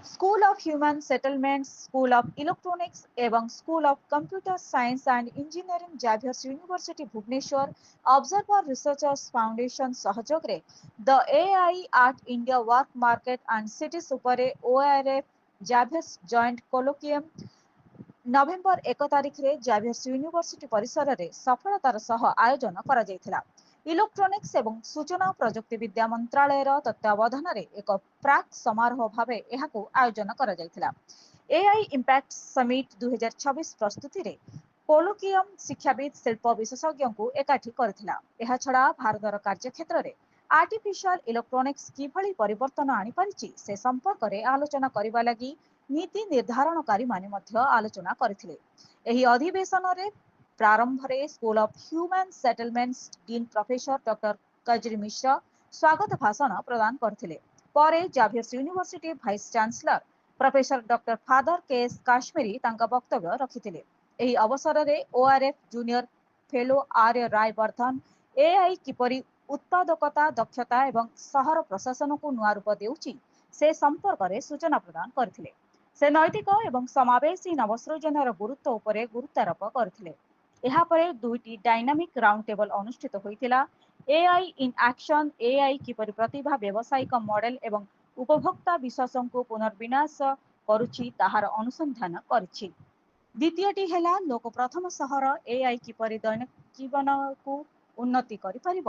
School of human settlements, school of electronics एवं school of computer science and engineering Xavier's university Bhubaneswar observer researchers foundation सहयोग रे the AI art India work market and cities उपरे ORF Xavier's joint colloquium November 1 तारिख रे जाभियर्स university परिसर रे सफलतार सह आयोजन करा जायथिला। इलेक्ट्रोनिक्स एवं सूचना प्रजुक्ति विद्या मंत्रालय तत्वावधान रे एक प्राक समारोह भावे एहाकु आयोजन करा जायथिला। एआई इंपैक्ट समिट 2026 प्रस्तुति रे कोलोकियम शिक्षाविद शिल्प विशेषज्ञ को एकाठी करथिला। एहा छडा भारतर कार्यक्षेत्र रे आर्टिफिशियल इलेक्ट्रोनिक्स किभଳି परिवर्तन आनी परिछि से संपर्क रे आलोचना करिबा लागि नीति निर्धारणकारी माने मध्य आलोचना करथिले। एही अधिवेशन रे प्रारंभ रे school of human settlements dean professor doctor Kajri Mishra स्वागत भाषण प्रदान करथिले। परे Xavier's university vice chancellor professor doctor father KS Kashmiri तांका वक्तव्य रखिथिले। एही अवसर रे ORF junior fellow Arya Rai Vardhan AI किपरि उत्पादकता दक्षता एवं सहर प्रशासन को नुआ रूप देउछि से संपर्क रे सूचना प्रदान करथिले। से नैतिक एवं समावेशी नवसृजनर गुरुत्व उपरे गुरुत्वारोप करथिले। ଏହା ପରେ ଦୁଇଟି ଡାଇନାମିକ୍ ରାଉଣ୍ଡ ଟେବଲ ଅନୁଷ୍ଠିତ ହୋଇଥିଲା। ଏଆଇ ଇନ୍ ଆକ୍ସନ, ଏଆଇ କିପରି ପ୍ରତିଭା ବ୍ୟବସାୟିକ ମଡେଲ ଏବଂ ଉପଭୋକ୍ତା ବିଶ୍ୱାସକୁ ପୁନର୍ବିନ୍ୟାସ କରୁଛି ତାହାର ଅନୁସନ୍ଧାନ କରିଛି। ଦ୍ୱିତୀୟଟି ହେଲା ଲୋକ ପ୍ରଥମ ସହର ଏଆଇ କିପରି ଦୈନିକ ଜୀବନକୁ ଉନ୍ନତି କରିପାରିବ।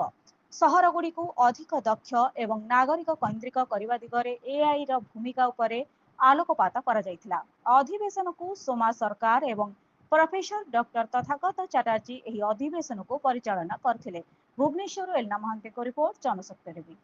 ସହରଗୁଡ଼ିକୁ ଅଧିକ ଦକ୍ଷ ଏବଂ ନାଗରିକ କୈନ୍ଦ୍ରିକ କରିବା ଦିଗରେ ଏଆଇ ର ଭୂମିକା ଉପରେ ଆଲୋକପାତ କରାଯାଇଥିଲା। ଅଧିବେଶନକୁ ସୋମା ସରକାର ଏବଂ प्रोफेसर डॉक्टर तथागत चटर्जी एही अधिवेशन को परिचालना करथिले। भुवनेश्वर एलना महांती को रिपोर्ट जनशक्ति टीवी।